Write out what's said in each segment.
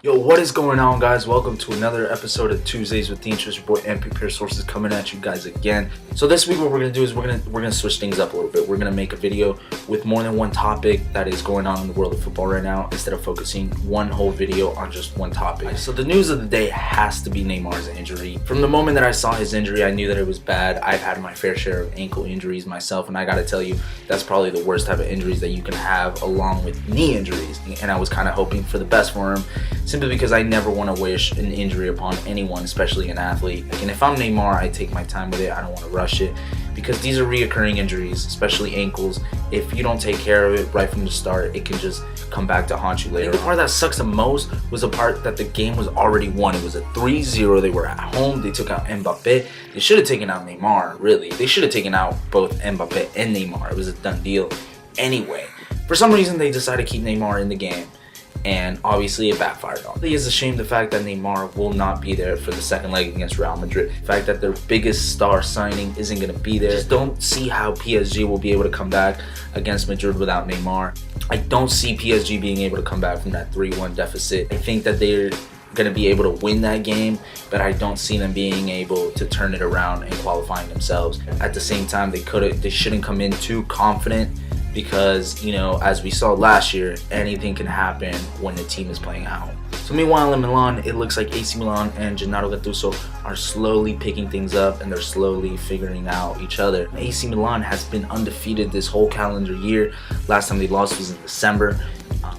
Yo, what is going on, guys? Welcome to another episode of Tuesdays with Tincho. Your boy MP Sources coming at you guys again. So this week what we're gonna do is we're gonna switch things up a little bit. We're gonna make a video with more than one topic that is going on in the world of football right now, instead of focusing one whole video on just one topic. So the news of the day has to be Neymar's injury. From the moment that I saw his injury, I knew that it was bad. I've had my fair share of ankle injuries myself, and I gotta tell you, that's probably the worst type of injuries that you can have, along with knee injuries. And I was kind of hoping for the best for him, simply because I never want to wish an injury upon anyone, especially an athlete. And if I'm Neymar, I take my time with it. I don't want to rush it, because these are reoccurring injuries, especially ankles. If you don't take care of it right from the start, it can just come back to haunt you later. The part that sucks the most was the part that the game was already won. It was a 3-0. They were at home. They took out Mbappe. They should have taken out Neymar, really. They should have taken out both Mbappe and Neymar. It was a done deal anyway. For some reason, they decided to keep Neymar in the game, and obviously it backfired on them. It is a shame the fact that Neymar will not be there for the second leg against Real Madrid. The fact that their biggest star signing isn't going to be there. I just don't see how PSG will be able to come back against Madrid without Neymar. I don't see PSG being able to come back from that 3-1 deficit. I think that they're going to be able to win that game, but I don't see them being able to turn it around and qualifying themselves. At the same time, they shouldn't come in too confident, because, you know, as we saw last year, anything can happen when the team is playing at home. So meanwhile in Milan, it looks like AC Milan and Gennaro Gattuso are slowly picking things up, and they're slowly figuring out each other. AC Milan has been undefeated this whole calendar year. Last time they lost was in December.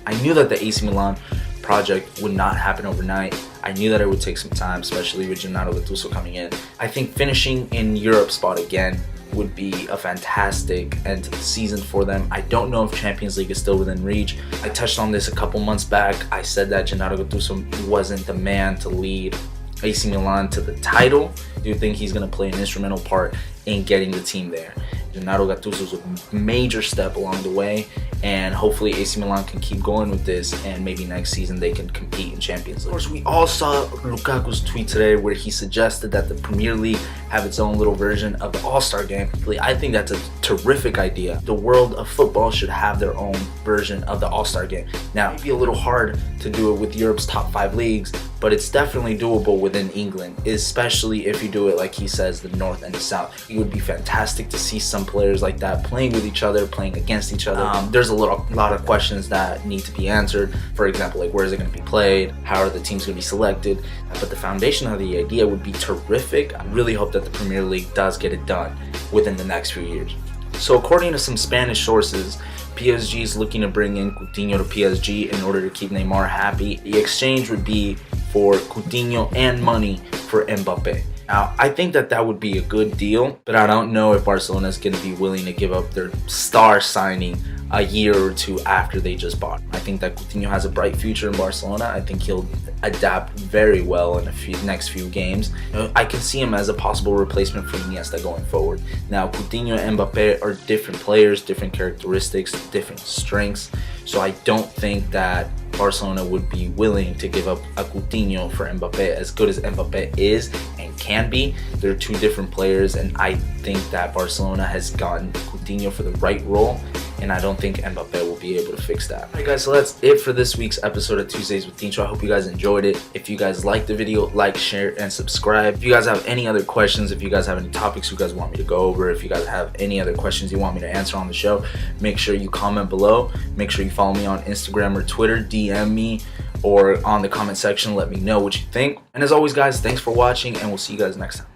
I knew that the AC Milan project would not happen overnight. I knew that it would take some time, especially with Gennaro Gattuso coming in. I think finishing in Europe spot again would be a fantastic end to the season for them. I don't know if Champions League is still within reach. I touched on this a couple months back. I said that Gennaro Gattuso wasn't the man to lead AC Milan to the title. I do think he's going to play an instrumental part in getting the team there. Gennaro Gattuso is a major step along the way, and hopefully AC Milan can keep going with this, and maybe next season they can compete in Champions League. Of course, we all saw Lukaku's tweet today where he suggested that the Premier League have its own little version of the All-Star game. I think that's a terrific idea. The world of football should have their own version of the All-Star game. Now, it might be a little hard to do it with Europe's top 5 leagues, but it's definitely doable within England, especially if you do it like he says, the North and the South. It would be fantastic to see some players like that playing with each other, playing against each other. There's a lot of questions that need to be answered. For example, like, where is it going to be played? How are the teams going to be selected? But the foundation of the idea would be terrific. I really hope that the Premier League does get it done within the next few years. So according to some Spanish sources, PSG is looking to bring in Coutinho to PSG in order to keep Neymar happy. The exchange would be for Coutinho and money for Mbappe. Now, I think that would be a good deal, but I don't know if Barcelona is going to be willing to give up their star signing a year or two after they just bought him. I think that Coutinho has a bright future in Barcelona. I think he'll adapt very well in the next few games. I can see him as a possible replacement for Iniesta going forward. Now, Coutinho and Mbappe are different players, different characteristics, different strengths. So I don't think that Barcelona would be willing to give up a Coutinho for Mbappe. As good as Mbappe is and can be, they're two different players, and I think that Barcelona has gotten Coutinho for the right role, and I don't think Mbappe will be able to fix that. Alright guys, so that's it for this week's episode of Tuesdays with Tincho. I hope you guys enjoyed it. If you guys liked the video, like, share, and subscribe. If you guys have any other questions, if you guys have any topics you guys want me to go over, if you guys have any other questions you want me to answer on the show, make sure you comment below. Make sure you follow me on Instagram or Twitter, DM me, or on the comment section, let me know what you think. And as always guys, thanks for watching, and we'll see you guys next time.